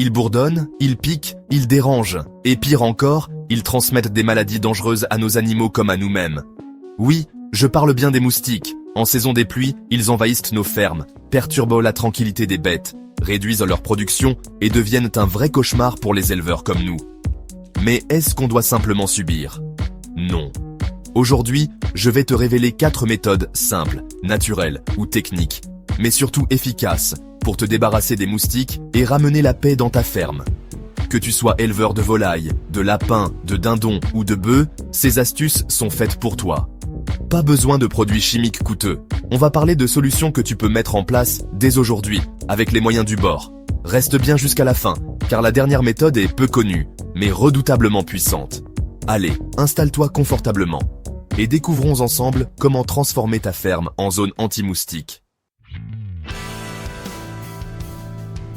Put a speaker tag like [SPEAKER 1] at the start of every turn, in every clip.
[SPEAKER 1] Ils bourdonnent, ils piquent, ils dérangent, et pire encore, ils transmettent des maladies dangereuses à nos animaux comme à nous-mêmes. Oui, je parle bien des moustiques. En saison des pluies, ils envahissent nos fermes, perturbent la tranquillité des bêtes, réduisent leur production et deviennent un vrai cauchemar pour les éleveurs comme nous. Mais est-ce qu'on doit simplement subir? Non. Aujourd'hui, je vais te révéler 4 méthodes simples, naturelles ou techniques, mais surtout efficaces, pour te débarrasser des moustiques et ramener la paix dans ta ferme. Que tu sois éleveur de volailles, de lapins, de dindons ou de bœufs, ces astuces sont faites pour toi. Pas besoin de produits chimiques coûteux. On va parler de solutions que tu peux mettre en place dès aujourd'hui, avec les moyens du bord. Reste bien jusqu'à la fin, car la dernière méthode est peu connue, mais redoutablement puissante. Allez, installe-toi confortablement. Et découvrons ensemble comment transformer ta ferme en zone anti-moustique.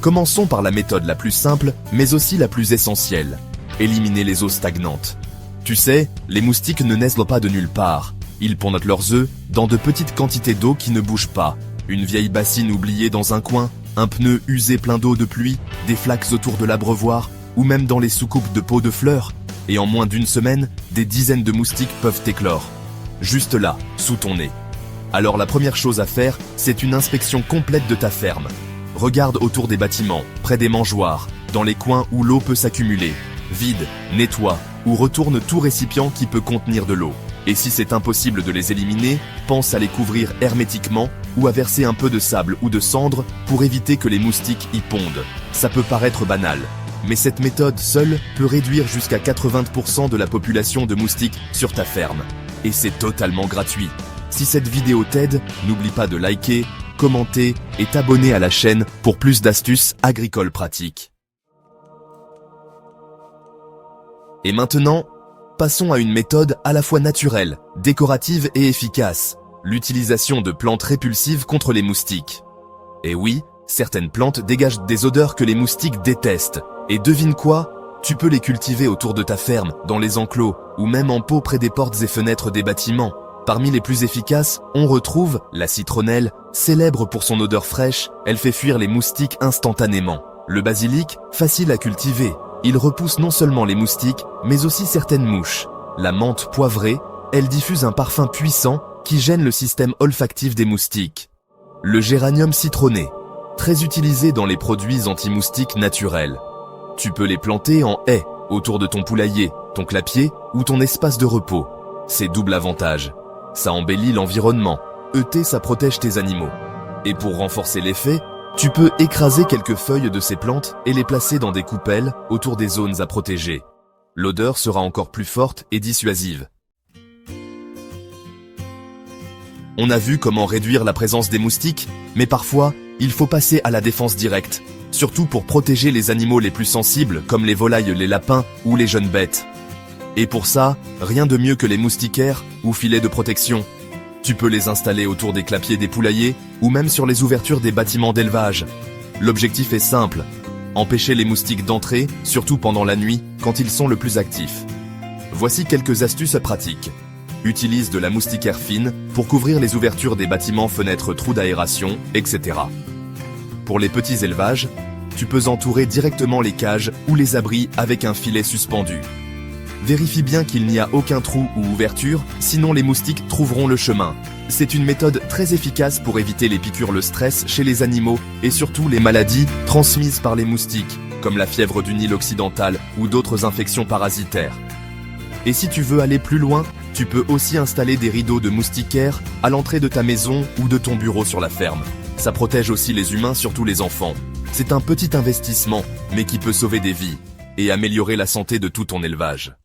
[SPEAKER 1] Commençons par la méthode la plus simple, mais aussi la plus essentielle. Éliminer les eaux stagnantes. Tu sais, les moustiques ne naissent pas de nulle part. Ils pondent leurs œufs dans de petites quantités d'eau qui ne bougent pas. Une vieille bassine oubliée dans un coin, un pneu usé plein d'eau de pluie, des flaques autour de l'abreuvoir, ou même dans les soucoupes de pots de fleurs. Et en moins d'une semaine, des dizaines de moustiques peuvent éclore. Juste là, sous ton nez. Alors la première chose à faire, c'est une inspection complète de ta ferme. Regarde autour des bâtiments, près des mangeoires, dans les coins où l'eau peut s'accumuler. Vide, nettoie, ou retourne tout récipient qui peut contenir de l'eau. Et si c'est impossible de les éliminer, pense à les couvrir hermétiquement ou à verser un peu de sable ou de cendre pour éviter que les moustiques y pondent. Ça peut paraître banal, mais cette méthode seule peut réduire jusqu'à 80% de la population de moustiques sur ta ferme. Et c'est totalement gratuit. Si cette vidéo t'aide, n'oublie pas de liker, commenter et t'abonner à la chaîne pour plus d'astuces agricoles pratiques. Et maintenant, passons à une méthode à la fois naturelle, décorative et efficace, l'utilisation de plantes répulsives contre les moustiques. Et oui, certaines plantes dégagent des odeurs que les moustiques détestent. Et devine quoi? Tu peux les cultiver autour de ta ferme, dans les enclos, ou même en pot près des portes et fenêtres des bâtiments. Parmi les plus efficaces, on retrouve la citronnelle, célèbre pour son odeur fraîche, elle fait fuir les moustiques instantanément. Le basilic, facile à cultiver. Il repousse non seulement les moustiques, mais aussi certaines mouches. La menthe poivrée, elle diffuse un parfum puissant qui gêne le système olfactif des moustiques. Le géranium citronné, très utilisé dans les produits anti-moustiques naturels. Tu peux les planter en haies, autour de ton poulailler, ton clapier ou ton espace de repos. C'est double avantage. Ça embellit l'environnement. Ça protège tes animaux. Et pour renforcer l'effet, tu peux écraser quelques feuilles de ces plantes et les placer dans des coupelles autour des zones à protéger. L'odeur sera encore plus forte et dissuasive. On a vu comment réduire la présence des moustiques, mais parfois, il faut passer à la défense directe, surtout pour protéger les animaux les plus sensibles comme les volailles, les lapins ou les jeunes bêtes. Et pour ça, rien de mieux que les moustiquaires ou filets de protection. Tu peux les installer autour des clapiers des poulaillers ou même sur les ouvertures des bâtiments d'élevage. L'objectif est simple, empêcher les moustiques d'entrer, surtout pendant la nuit, quand ils sont le plus actifs. Voici quelques astuces pratiques. Utilise de la moustiquaire fine pour couvrir les ouvertures des bâtiments, fenêtres, trous d'aération, etc. Pour les petits élevages, tu peux entourer directement les cages ou les abris avec un filet suspendu. Vérifie bien qu'il n'y a aucun trou ou ouverture, sinon les moustiques trouveront le chemin. C'est une méthode très efficace pour éviter les piqûres, le stress chez les animaux et surtout les maladies transmises par les moustiques, comme la fièvre du Nil occidental ou d'autres infections parasitaires. Et si tu veux aller plus loin, tu peux aussi installer des rideaux de moustiquaires à l'entrée de ta maison ou de ton bureau sur la ferme. Ça protège aussi les humains, surtout les enfants. C'est un petit investissement, mais qui peut sauver des vies et améliorer la santé de tout ton élevage.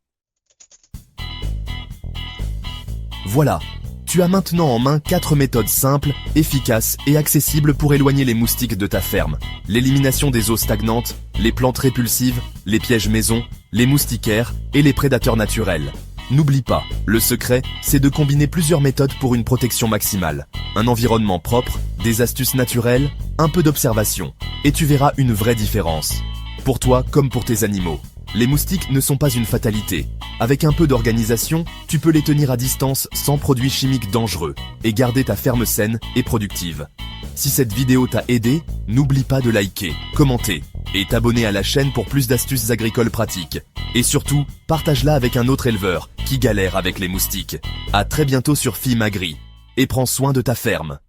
[SPEAKER 1] Voilà, tu as maintenant en main 4 méthodes simples, efficaces et accessibles pour éloigner les moustiques de ta ferme. L'élimination des eaux stagnantes, les plantes répulsives, les pièges maison, les moustiquaires et les prédateurs naturels. N'oublie pas, le secret, c'est de combiner plusieurs méthodes pour une protection maximale. Un environnement propre, des astuces naturelles, un peu d'observation. Et tu verras une vraie différence. Pour toi comme pour tes animaux. Les moustiques ne sont pas une fatalité. Avec un peu d'organisation, tu peux les tenir à distance sans produits chimiques dangereux et garder ta ferme saine et productive. Si cette vidéo t'a aidé, n'oublie pas de liker, commenter et t'abonner à la chaîne pour plus d'astuces agricoles pratiques. Et surtout, partage-la avec un autre éleveur qui galère avec les moustiques. À très bientôt sur FIM Agri. Et prends soin de ta ferme.